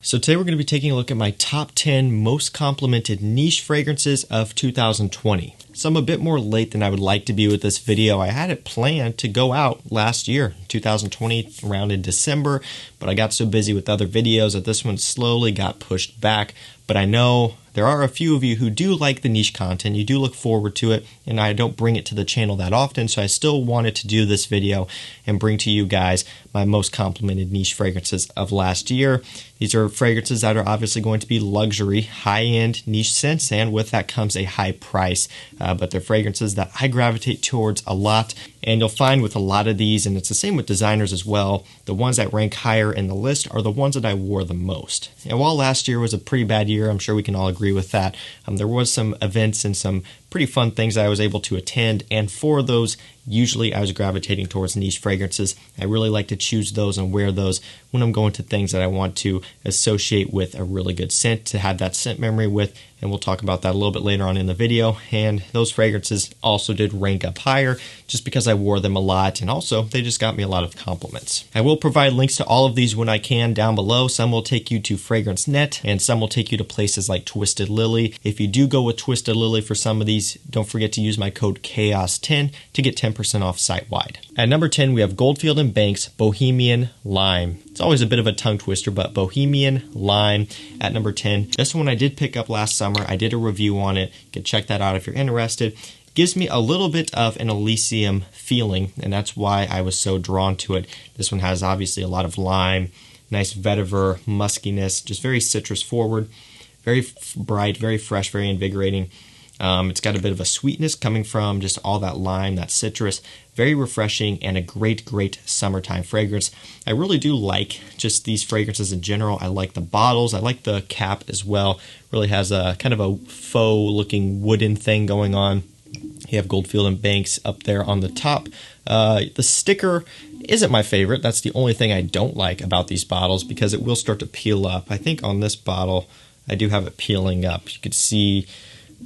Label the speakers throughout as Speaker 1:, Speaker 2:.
Speaker 1: So today we're going to be taking a look at my top 10 most complimented niche fragrances of 2020. So I'm a bit more late than I would like to be with this video. I had it planned to go out last year, 2020, around in December, but I got so busy with other videos that this one slowly got pushed back. But I know there are a few of you who do like the niche content, you do look forward to it, and I don't bring it to the channel that often, so I still wanted to do this video and bring to you guys my most complimented niche fragrances of last year. These are fragrances that are obviously going to be luxury, high-end niche scents, and with that comes a high price. But they're fragrances that I gravitate towards a lot, and you'll find with a lot of these, and it's the same with designers as well, the ones that rank higher in the list are the ones that I wore the most. And while last year was a pretty bad year, I'm sure we can all agree with that, there was some events and some pretty fun things I was able to attend, and for those, usually I was gravitating towards niche fragrances. I really like to choose those and wear those when I'm going to things that I want to associate with a really good scent, to have that scent memory with, and we'll talk about that a little bit later on in the video. And those fragrances also did rank up higher just because I wore them a lot, and also they just got me a lot of compliments. I will provide links to all of these when I can down below. Some will take you to FragranceNet, and some will take you to places like Twisted Lily. If you do go with Twisted Lily for some of these, don't forget to use my code CHAOS10 to get 10% off site-wide. At number 10, we have Goldfield and Banks Bohemian Lime. It's always a bit of a tongue twister, but Bohemian Lime at number 10. This one I did pick up last summer. I did a review on it. You can check that out if you're interested. Gives me a little bit of an Elysium feeling, and that's why I was so drawn to it. This one has obviously a lot of lime, nice vetiver, muskiness, just very citrus forward, very bright, very fresh, very invigorating. It's got a bit of a sweetness coming from just all that lime, that citrus, very refreshing, and a great, great summertime fragrance. I really do like just these fragrances in general. I like the bottles. I like the cap as well. Really has a kind of a faux looking wooden thing going on. You have Goldfield and Banks up there on the top. The sticker isn't my favorite. That's the only thing I don't like about these bottles, because it will start to peel up. I think on this bottle, I do have it peeling up. You could see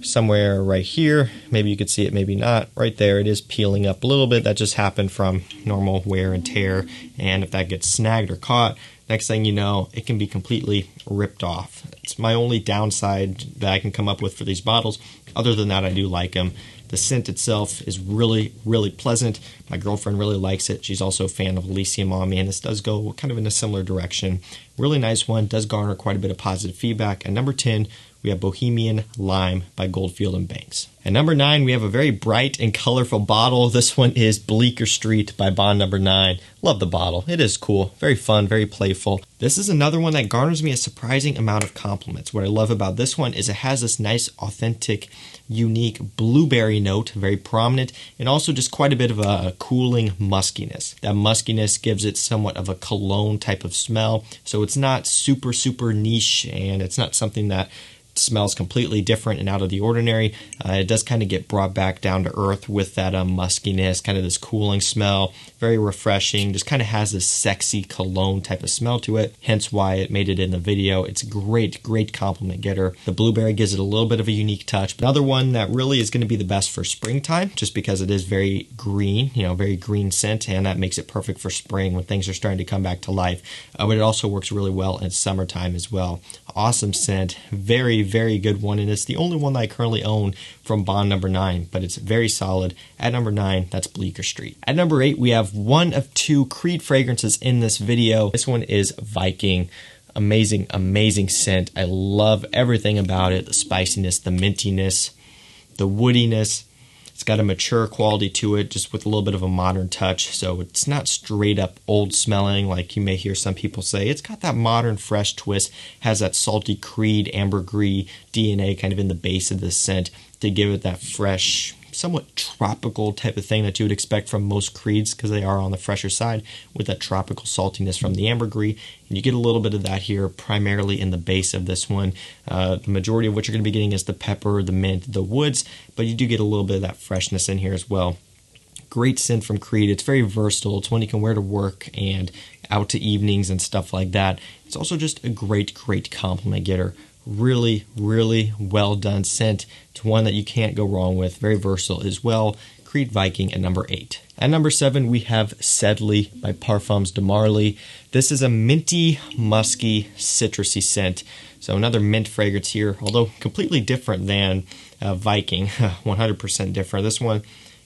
Speaker 1: somewhere right here, maybe you could see it, maybe not. Right there, it is peeling up a little bit. That just happened from normal wear and tear, and if that gets snagged or caught, next thing you know, it can be completely ripped off. It's my only downside that I can come up with for these bottles. Other than that, I do like them. The scent itself is really, really pleasant. My girlfriend really likes it. She's also a fan of Elysium on me, and this does go kind of in a similar direction. Really nice one. Does garner quite a bit of positive feedback. At number 10, we have Bohemian Lime by Goldfield and Banks. At number 9, we have a very bright and colorful bottle. This one is Bleecker Street by Bond Number 9. Love the bottle. It is cool. Very fun, very playful. This is another one that garners me a surprising amount of compliments. What I love about this one is it has this nice, authentic, unique blueberry note, very prominent, and also just quite a bit of a cooling muskiness. That muskiness gives it somewhat of a cologne type of smell, so it's not super, super niche, and it's not something that smells completely different and out of the ordinary. It does kind of get brought back down to earth with that muskiness, kind of this cooling smell, very refreshing, just kind of has this sexy cologne type of smell to it, hence why it made it in the video. It's a great, great compliment getter. The blueberry gives it a little bit of a unique touch. Another one that really is going to be the best for springtime, just because it is very green, very green scent, and that makes it perfect for spring when things are starting to come back to life. But it also works really well in summertime as well. Awesome scent, very, very good one, and it's the only one that I currently own from Bond Number 9, but it's very solid. At number 9, that's Bleecker Street. At number 8, we have one of two Creed fragrances in this video. This one is Viking. Amazing, amazing scent. I love everything about it. The spiciness, the mintiness, the woodiness. It's got a mature quality to it, just with a little bit of a modern touch. So it's not straight up old smelling like you may hear some people say. It's got that modern, fresh twist. Has that salty Creed, ambergris DNA kind of in the base of this scent to give it that fresh, somewhat tropical type of thing that you would expect from most Creeds, because they are on the fresher side, with that tropical saltiness from the ambergris. And you get a little bit of that here, primarily in the base of this one. The majority of what you're going to be getting is the pepper, the mint, the woods, but you do get a little bit of that freshness in here as well. Great scent from Creed. It's very versatile. It's one you can wear to work and out to evenings and stuff like that. It's also just a great, great compliment getter. Really, really well done scent. It's one that you can't go wrong with. Very versatile as well. Creed Viking at number 8. At number 7, we have Sedley by Parfums de Marly. This is a minty, musky, citrusy scent. So another mint fragrance here, although completely different than Viking, 100% different. This one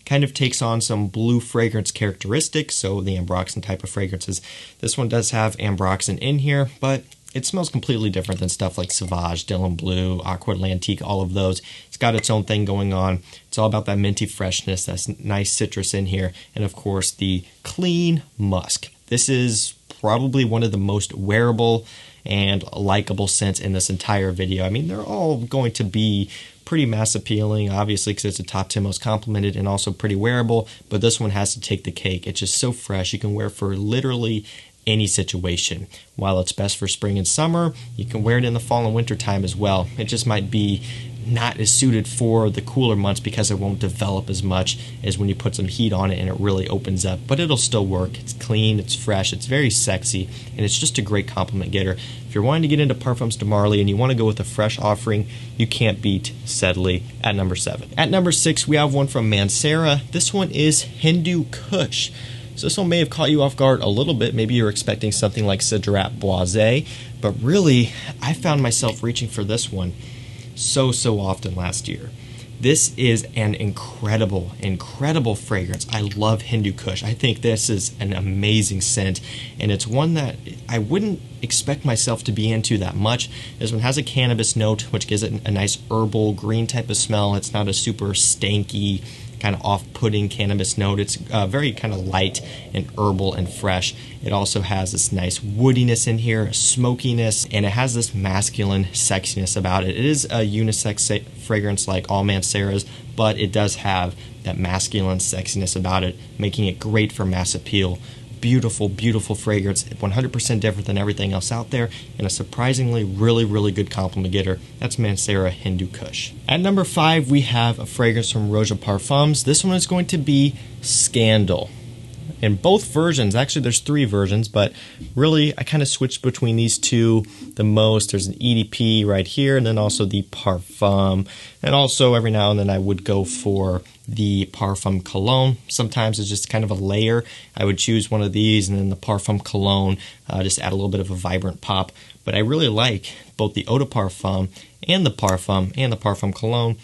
Speaker 1: kind of takes on some blue fragrance characteristics, so the ambroxan type of fragrances. This one does have ambroxan in here, but it smells completely different than stuff like Sauvage, Dylan Blue, Aqua Atlantique, all of those. It's got its own thing going on. It's all about that minty freshness, that's nice citrus in here, and of course the clean musk. This is probably one of the most wearable and likable scents in this entire video. I mean, they're all going to be pretty mass appealing, obviously, because it's a top 10 most complimented and also pretty wearable, but this one has to take the cake. It's just so fresh. You can wear for literally any situation. While it's best for spring and summer, you can wear it in the fall and winter time as well. It just might be not as suited for the cooler months because it won't develop as much as when you put some heat on it and it really opens up, but it'll still work. It's clean, it's fresh, it's very sexy, and it's just a great compliment getter. If you're wanting to get into Parfums de Marly and you want to go with a fresh offering, you can't beat Sedley at number 7. At number 6, we have one from Mancera. This one is Hindu Kush. So this one may have caught you off guard a little bit. Maybe you're expecting something like Cidrat Boisé, but really, I found myself reaching for this one so often last year. This is an incredible fragrance. I love Hindu Kush. I think this is an amazing scent, and it's one that I wouldn't expect myself to be into that much. This one has a cannabis note, which gives it a nice herbal green type of smell. It's not a super stanky, kind of off-putting cannabis note. It's very kind of light and herbal and fresh. It also has this nice woodiness in here, smokiness, and it has this masculine sexiness about it. It is a unisex fragrance like all Manceras, but it does have that masculine sexiness about it, making it great for mass appeal. Beautiful fragrance, 100% different than everything else out there, and a surprisingly really good compliment getter. That's Mancera Hindu Kush. At number 5, we have a fragrance from Roja Parfums. This one is going to be Scandal. In both versions, actually there's 3 versions, but really I kind of switched between these two the most. There's an EDP right here, and then also the Parfum, and also every now and then I would go for the Parfum Cologne. Sometimes it's just kind of a layer. I would choose one of these and then the Parfum Cologne, just add a little bit of a vibrant pop. But I really like both the Eau de Parfum and the Parfum Cologne.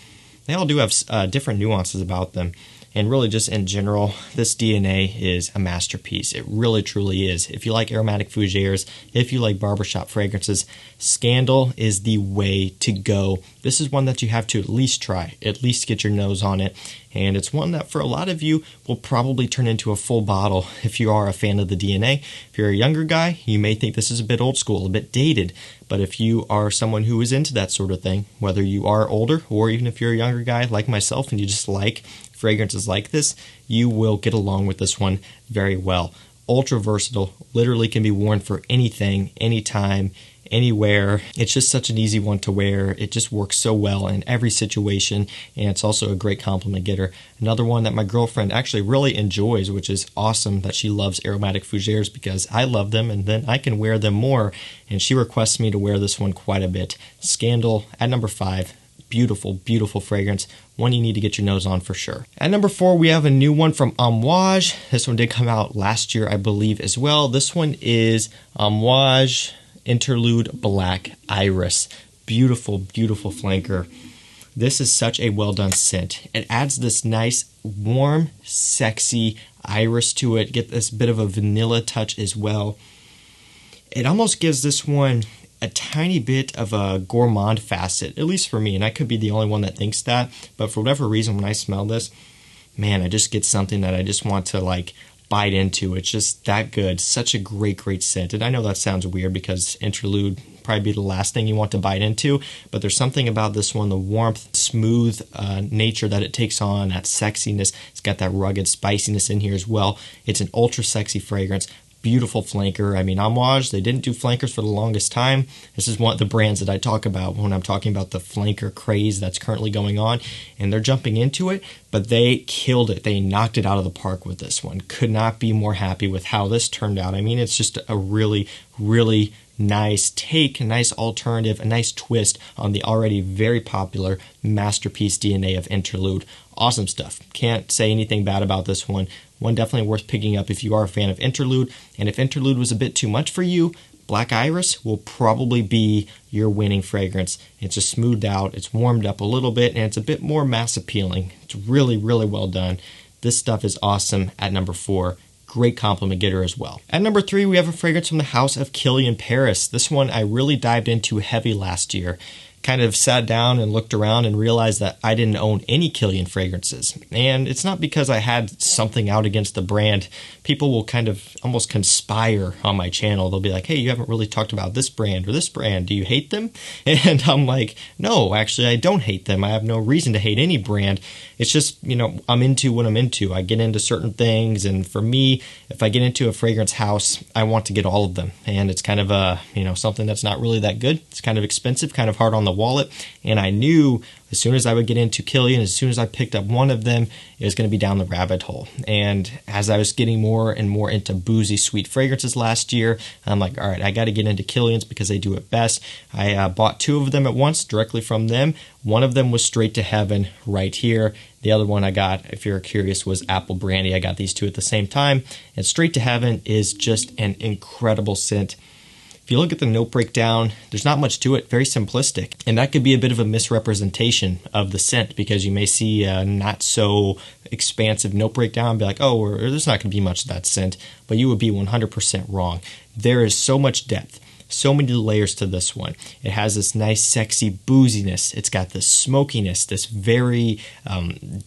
Speaker 1: They all do have different nuances about them. And really just in general, this DNA is a masterpiece. It really truly is. If you like aromatic fougères, if you like barbershop fragrances, Scandal is the way to go. This is one that you have to at least try, at least get your nose on it. And it's one that for a lot of you will probably turn into a full bottle if you are a fan of the DNA. If you're a younger guy, you may think this is a bit old school, a bit dated. But if you are someone who is into that sort of thing, whether you are older or even if you're a younger guy like myself and you just like fragrances like this, you will get along with this one very well. Ultra versatile, literally can be worn for anything, anytime, anywhere. It's just such an easy one to wear. It just works so well in every situation, and it's also a great compliment getter. Another one that my girlfriend actually really enjoys, which is awesome that she loves aromatic fougères because I love them and then I can wear them more, and she requests me to wear this one quite a bit. Scandal at number 5. Beautiful fragrance. One you need to get your nose on for sure. At number 4, we have a new one from Amouage. This one did come out last year, I believe, as well. This one is Amouage Interlude Black Iris. Beautiful flanker. This is such a well done scent. It adds this nice, warm, sexy iris to it. Get this bit of a vanilla touch as well. It almost gives this one a tiny bit of a gourmand facet, at least for me, and I could be the only one that thinks that, but for whatever reason when I smell this, man, I just get something that I just want to like bite into. It's just that good. Such a great scent. And I know that sounds weird because Interlude probably be the last thing you want to bite into, but there's something about this one, the warmth, smooth nature that it takes on, that sexiness. It's got that rugged spiciness in here as well. It's an ultra sexy fragrance. Beautiful flanker. I mean, Amouage, they didn't do flankers for the longest time. This is one of the brands that I talk about when I'm talking about the flanker craze that's currently going on, and they're jumping into it, but they killed it. They knocked it out of the park with this one. Could not be more happy with how this turned out. I mean, it's just a really nice take, a nice alternative, a nice twist on the already very popular masterpiece DNA of Interlude. Awesome stuff. Can't say anything bad about this one. One definitely worth picking up if you are a fan of Interlude. And if Interlude was a bit too much for you, Black Iris will probably be your winning fragrance. It's just smoothed out, it's warmed up a little bit, and it's a bit more mass appealing. It's really, really well done. This stuff is awesome at number 4. Great compliment getter as well. At number 3, we have a fragrance from the house of Kilian Paris. This one I really dived into heavy last year. Kind of sat down and looked around and realized that I didn't own any Kilian fragrances. And it's not because I had something out against the brand. People will kind of almost conspire on my channel. They'll be like, hey, you haven't really talked about this brand or this brand. Do you hate them? And I'm like, no, actually, I don't hate them. I have no reason to hate any brand. It's just, you know, I'm into what I'm into. I get into certain things. And for me, if I get into a fragrance house, I want to get all of them. And it's kind of a, you know, something that's not really that good. It's kind of expensive, kind of hard on the wallet, and I knew as soon as I would get into Kilian, as soon as I picked up one of them, it was going to be down the rabbit hole. And as I was getting more and more into boozy, sweet fragrances last year, I'm like, all right, I got to get into Kilian's because they do it best. I bought 2 of them at once directly from them. One of them was Straight to Heaven right here. The other one I got, if you're curious, was Apple Brandy. I got these 2 at the same time. And Straight to Heaven is just an incredible scent. If you look at the note breakdown, there's not much to it, very simplistic. And that could be a bit of a misrepresentation of the scent because you may see a not so expansive note breakdown and be like, oh, there's not going to be much of that scent, but you would be 100% wrong. There is so much depth. So many layers to this one. It has this nice, sexy booziness. It's got this smokiness, this very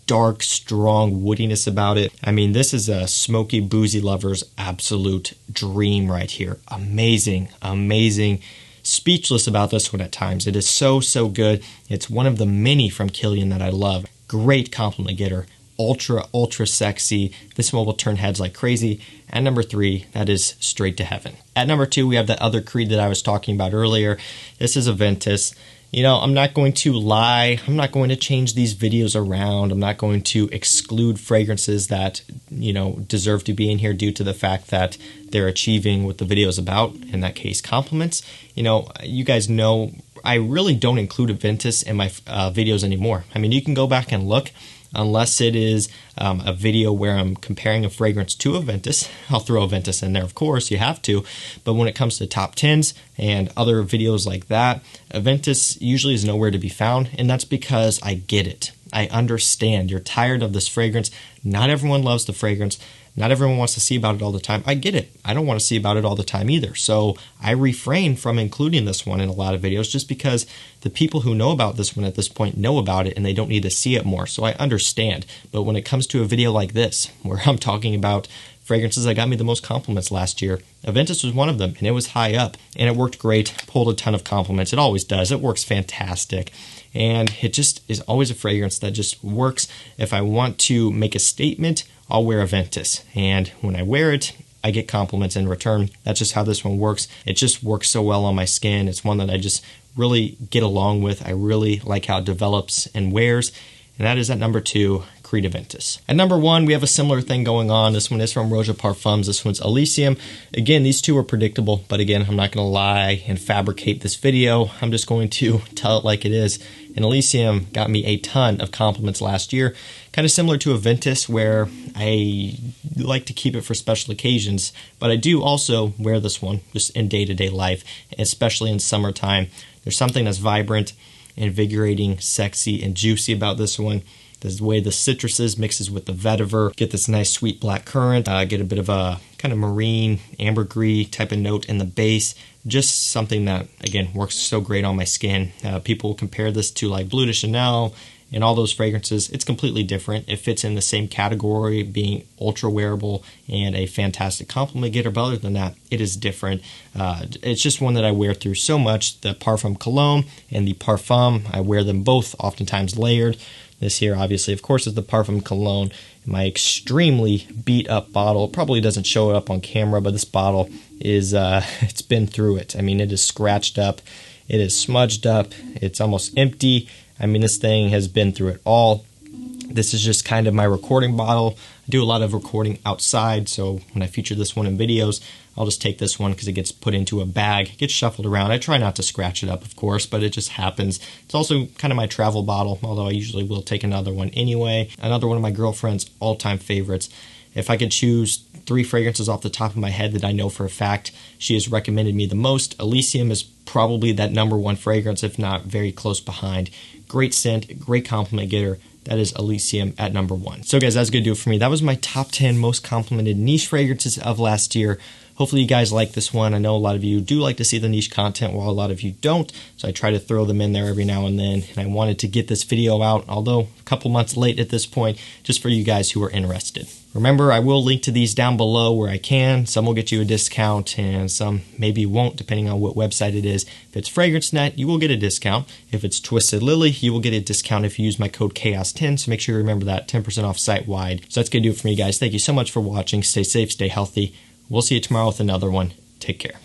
Speaker 1: dark, strong woodiness about it. I mean, this is a smoky, boozy lover's absolute dream right here. Amazing, amazing. Speechless about this one at times. It is so, so good. It's one of the many from Kilian that I love. Great compliment getter. Ultra, ultra sexy. This one will turn heads like crazy. At number 3, that is Straight to Heaven. At number 2, we have that other creed that I was talking about earlier. This is Aventus. You know, I'm not going to lie. I'm not going to change these videos around. I'm not going to exclude fragrances that, you know, deserve to be in here due to the fact that they're achieving what the video is about, in that case, compliments. You know, you guys know I really don't include Aventus in my videos anymore. I mean, you can go back and look. Unless it is a video where I'm comparing a fragrance to Aventus. I'll throw Aventus in there, of course, you have to. But when it comes to top 10s and other videos like that, Aventus usually is nowhere to be found, and that's because I get it. I understand. You're tired of this fragrance. Not everyone loves the fragrance. Not everyone wants to see about it all the time. I get it. I don't want to see about it all the time either. So I refrain from including this one in a lot of videos just because the people who know about this one at this point know about it and they don't need to see it more. So I understand. But when it comes to a video like this, where I'm talking about fragrances that got me the most compliments last year, Aventus was one of them, and it was high up, and it worked great, pulled a ton of compliments. It always does. It works fantastic. And it just is always a fragrance that just works. If I want to make a statement, I'll wear Aventus. And when I wear it, I get compliments in return. That's just how this one works. It just works so well on my skin. It's one that I just really get along with. I really like how it develops and wears. And that is at number 2, Creed Aventus. At number 1, we have a similar thing going on. This one is from Roja Parfums. This one's Elysium. Again, these 2 are predictable, but again, I'm not going to lie and fabricate this video. I'm just going to tell it like it is. And Elysium got me a ton of compliments last year. Kind of similar to Aventus, where I like to keep it for special occasions, but I do also wear this one just in day-to-day life, especially in summertime. There's something that's vibrant, invigorating, sexy, and juicy about this one. The way the citruses mixes with the vetiver, get this nice sweet black currant, get a bit of a kind of marine, ambergris type of note in the base. Just something that, again, works so great on my skin. People compare this to like Bleu de Chanel and all those fragrances. It's completely different. It fits in the same category, being ultra wearable and a fantastic compliment getter, but other than that, it is different. It's just one that I wear through so much. The Parfum Cologne and the Parfum, I wear them both, oftentimes layered. This here, obviously, of course, is the Parfum Cologne. My extremely beat up bottle. It probably doesn't show it up on camera, but this bottle is, it's been through it. I mean, it is scratched up. It is smudged up. It's almost empty. I mean, this thing has been through it all. This is just kind of my recording bottle. I do a lot of recording outside, so when I feature this one in videos, I'll just take this one because it gets put into a bag, gets shuffled around. I try not to scratch it up, of course, but it just happens. It's also kind of my travel bottle, although I usually will take another one anyway. Another one of my girlfriend's all-time favorites. If I could choose 3 fragrances off the top of my head that I know for a fact she has recommended me the most, Elysium is probably that #1 fragrance, if not very close behind. Great scent, great compliment getter. That is Elysium at #1. So guys, that's going to do it for me. That was my top 10 most complimented niche fragrances of last year. Hopefully you guys like this one. I know a lot of you do like to see the niche content while a lot of you don't, so I try to throw them in there every now and then, and I wanted to get this video out, although a couple months late at this point, just for you guys who are interested. Remember, I will link to these down below where I can. Some will get you a discount, and some maybe won't, depending on what website it is. If it's FragranceNet, you will get a discount. If it's Twisted Lily, you will get a discount if you use my code CHAOS10, so make sure you remember that, 10% off site-wide. So that's going to do it for me, guys. Thank you so much for watching. Stay safe, stay healthy. We'll see you tomorrow with another one. Take care.